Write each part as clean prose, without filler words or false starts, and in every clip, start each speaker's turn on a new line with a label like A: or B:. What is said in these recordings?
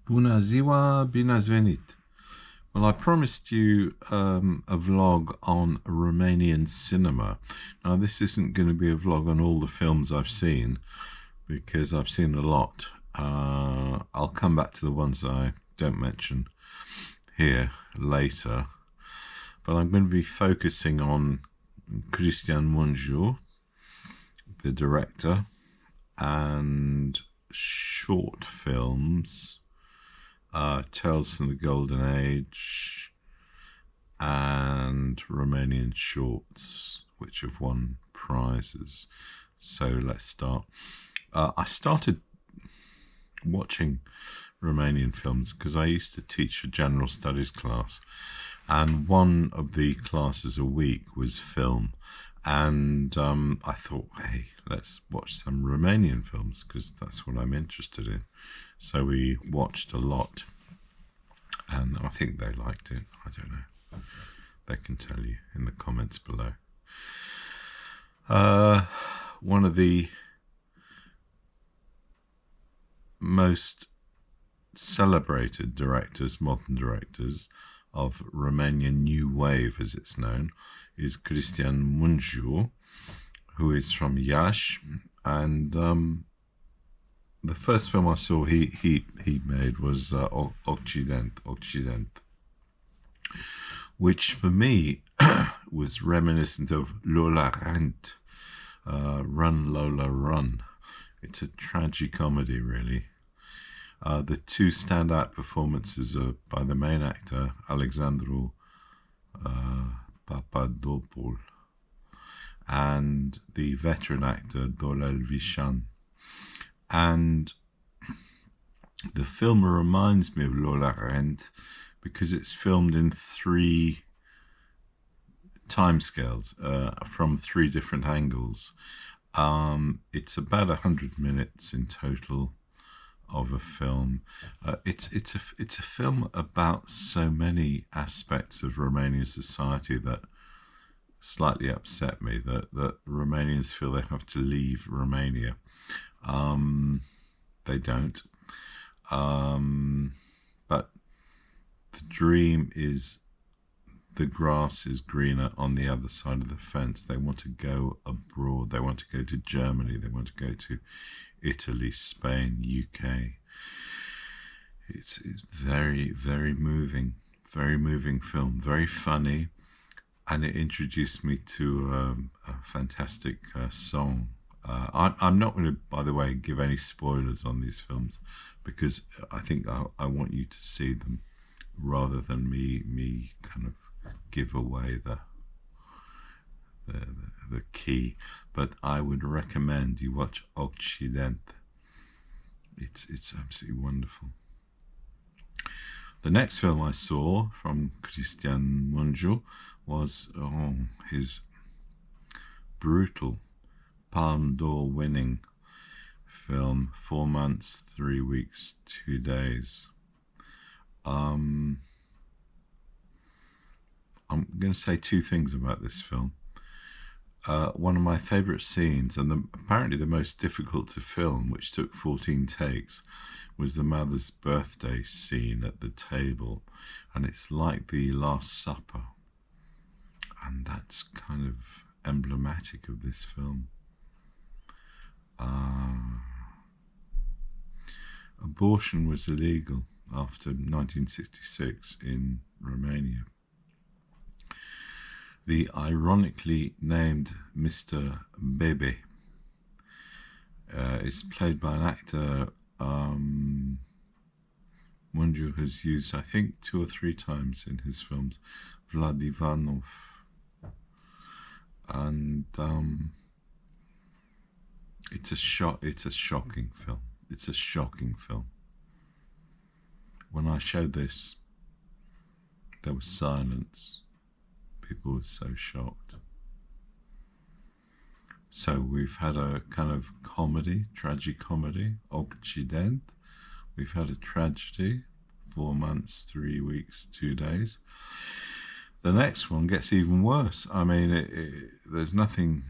A: Bună ziua, bine ați venit. Well, I promised you a vlog on Romanian cinema. Now, this isn't going to be a vlog on all the films I've seen, because I've seen a lot. I'll come back to the ones I don't mention here later. But I'm going to be focusing on Cristian Mungiu, the director, and short films, Tales from the Golden Age, and Romanian shorts, which have won prizes. So let's start. I started watching Romanian films because I used to teach a general studies class, and one of the classes a week was film. And I thought, hey, let's watch some Romanian films because that's what I'm interested in. So we watched a lot, and I think they liked it. I don't know. They can tell you in the comments below. One of the most celebrated directors, modern directors, of Romanian New Wave, as it's known, is Cristian Mungiu, who is from Iași, and the first film I saw he made was Occident, which for me was reminiscent of Lola Rent, Run Lola Run. It's a tragicomedy, really. The two standout performances are by the main actor, Alexandru Papadopoul, and the veteran actor, Dorel Vișan. And the film reminds me of Lola Rent because it's filmed in three timescales, from three different angles. It's about 100 minutes in total of a film. It's a film about so many aspects of Romanian society that slightly upset me, that Romanians feel they have to leave Romania. They don't. But the dream is the grass is greener on the other side of the fence. They want to go abroad. They want to go to Germany. They want to go to Italy, Spain, UK. It's very, very moving film, very funny, and it introduced me to a fantastic song. I'm not going to, by the way, give any spoilers on these films because I think I want you to see them rather than me kind of give away the key. But I would recommend you watch Occident. It's absolutely wonderful. The next film I saw from Cristian Mungiu was his brutal Palme d'Or winning film, 4 months, 3 weeks, 2 days. I'm going to say two things about this film. One of my favourite scenes, and apparently the most difficult to film, which took 14 takes, was the mother's birthday scene at the table. And it's like the Last Supper. And that's kind of emblematic of this film. Abortion was illegal after 1966 in Romania. The ironically named Mr. Bebe is played by an actor Mungiu has used, I think, 2 or 3 times in his films, Vlad Ivanov. And it's a shocking film. It's a shocking film. When I showed this, there was silence. People were so shocked. So we've had a kind of comedy, tragicomedy, Occident. We've had a tragedy, 4 months, 3 weeks, 2 days. The next one gets even worse. I mean, there's nothing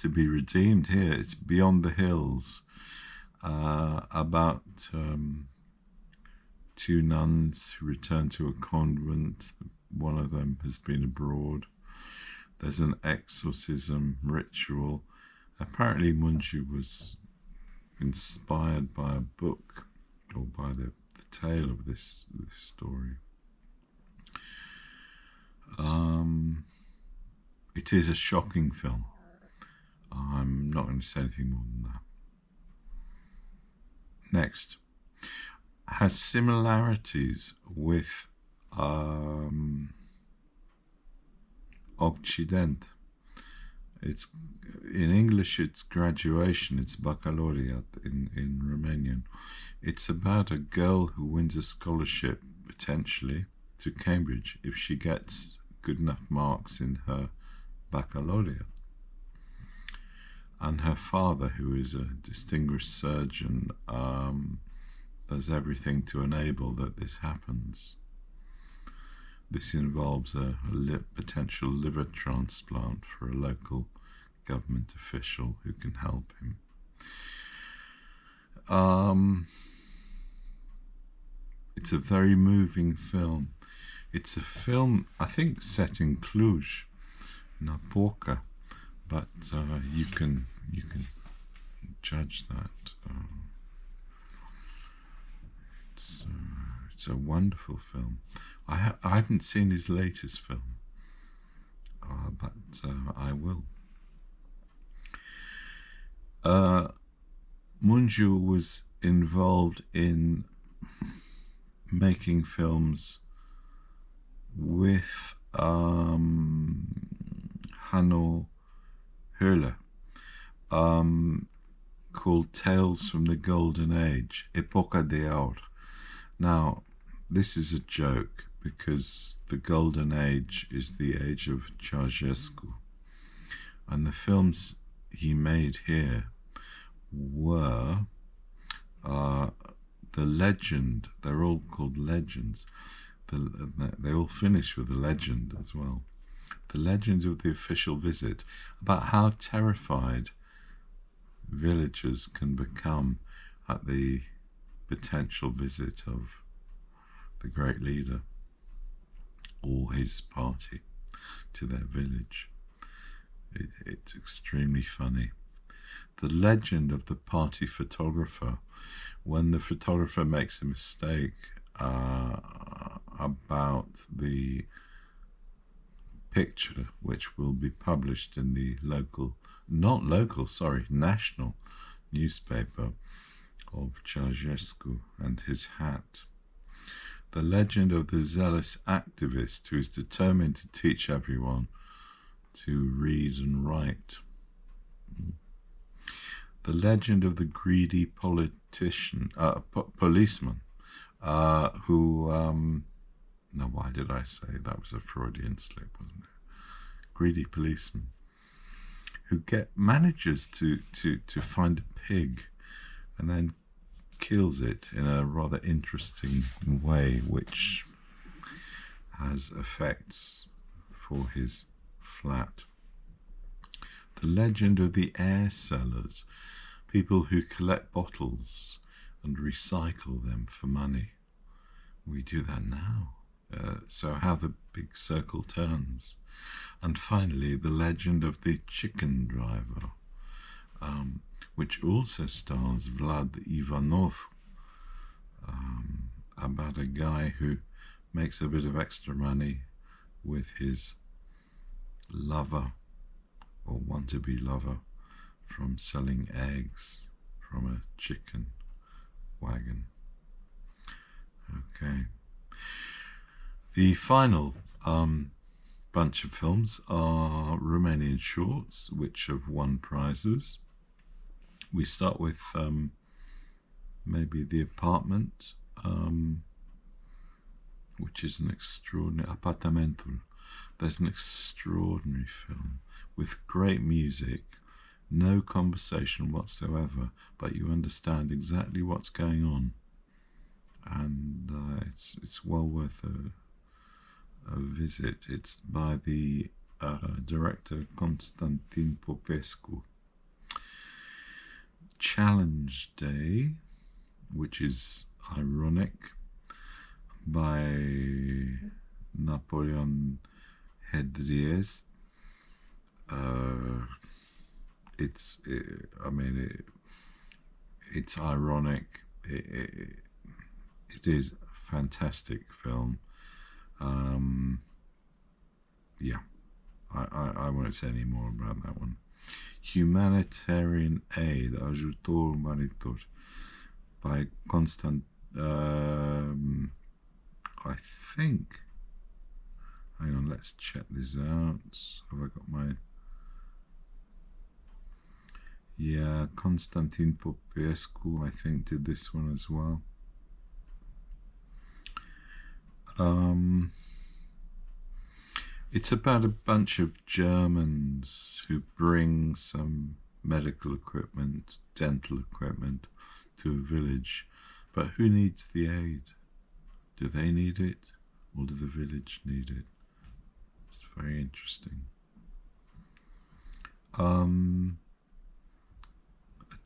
A: to be redeemed here. It's Beyond the Hills, about two nuns who return to a convent. One of them has been abroad. There's an exorcism ritual. Apparently Munju was inspired by a book or by the tale of this story. It is a shocking film. I'm not going to say anything more than that. Next, has similarities with Occident. It's in English. It's graduation. It's baccalaureate in Romanian. It's about a girl who wins a scholarship potentially to Cambridge if she gets good enough marks in her baccalaureate. And her father, who is a distinguished surgeon, does everything to enable that this happens. This involves a potential liver transplant for a local government official who can help him. It's a very moving film. It's a film, I think, set in Cluj, Napoca, but you can judge that. It's a wonderful film. I haven't seen his latest film, but I will. Munju was involved in making films with Hanno Höhle, called Tales from the Golden Age, Epoca de Aur. Now, this is a joke because the Golden Age is the age of Ceausescu, and the films he made here were the legend. They're all called legends. They all finish with a legend as well. The legend of the official visit, about how terrified villagers can become at the potential visit of the great leader or his party to their village. It's extremely funny. The legend of the party photographer, when the photographer makes a mistake about the picture, which will be published in the national newspaper of Ceausescu and his hat. The legend of the zealous activist who is determined to teach everyone to read and write. The legend of the greedy policeman, who, no, why did I say that? Was a Freudian slip, wasn't it? Greedy policeman who manages to find a pig and then kills it in a rather interesting way, which has effects for his flat. The legend of the air sellers, people who collect bottles and recycle them for money. We do that now. So how the big circle turns. And finally, the legend of the chicken driver, which also stars Vlad Ivanov, about a guy who makes a bit of extra money with his lover or want-to-be lover from selling eggs from a chicken wagon. Okay. The final bunch of films are Romanian shorts, which have won prizes. We start with maybe The Apartment, which is an extraordinary, Apartamentul. There's an extraordinary film with great music, no conversation whatsoever, but you understand exactly what's going on, and it's well worth a visit. It's by the director Constantin Popescu. Challenge Day, which is ironic, by Napoleon Hedries. I mean, it's ironic. It is a fantastic film. Yeah, I won't say any more about that one. Humanitarian Aid, Ajutor Humanitor, by Constant. I think. Hang on, let's check this out. Have I got my? Yeah, Constantin Popescu, I think, did this one as well. It's about a bunch of Germans who bring some medical equipment, dental equipment, to a village. But who needs the aid? Do they need it, or do the village need it? It's very interesting. A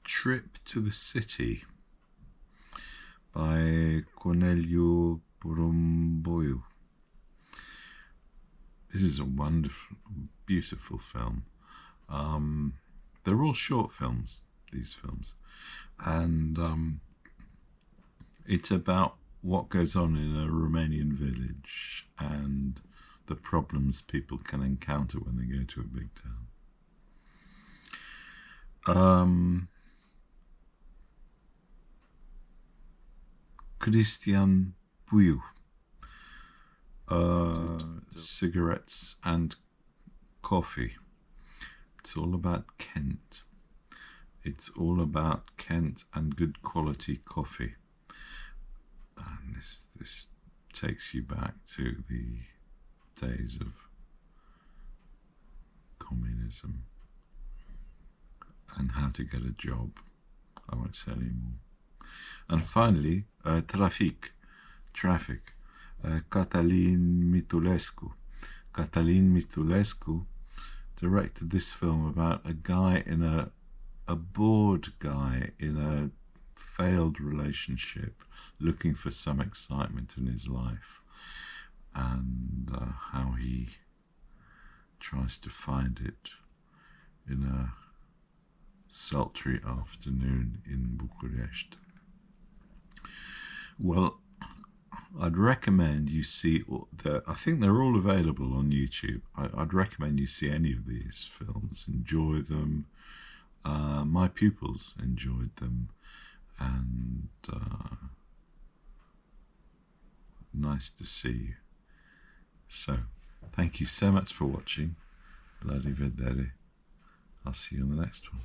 A: Trip to the City by Corneliu Porumboiu. This is a wonderful, beautiful film. They're all short films, these films. And it's about what goes on in a Romanian village and the problems people can encounter when they go to a big town. Christian Puiu. Cigarettes and coffee. It's all about Kent. It's all about Kent and good quality coffee. And this takes you back to the days of communism and how to get a job. I won't say any more. And finally, Traffic, Cătălin Mitulescu. Cătălin Mitulescu directed this film about a guy a bored guy in a failed relationship looking for some excitement in his life, and how he tries to find it in a sultry afternoon in Bucharest. Well, I'd recommend you see, I think they're all available on YouTube. I'd recommend you see any of these films, enjoy them. My pupils enjoyed them, and nice to see you. So, thank you so much for watching. Bloody vedere. I'll see you on the next one.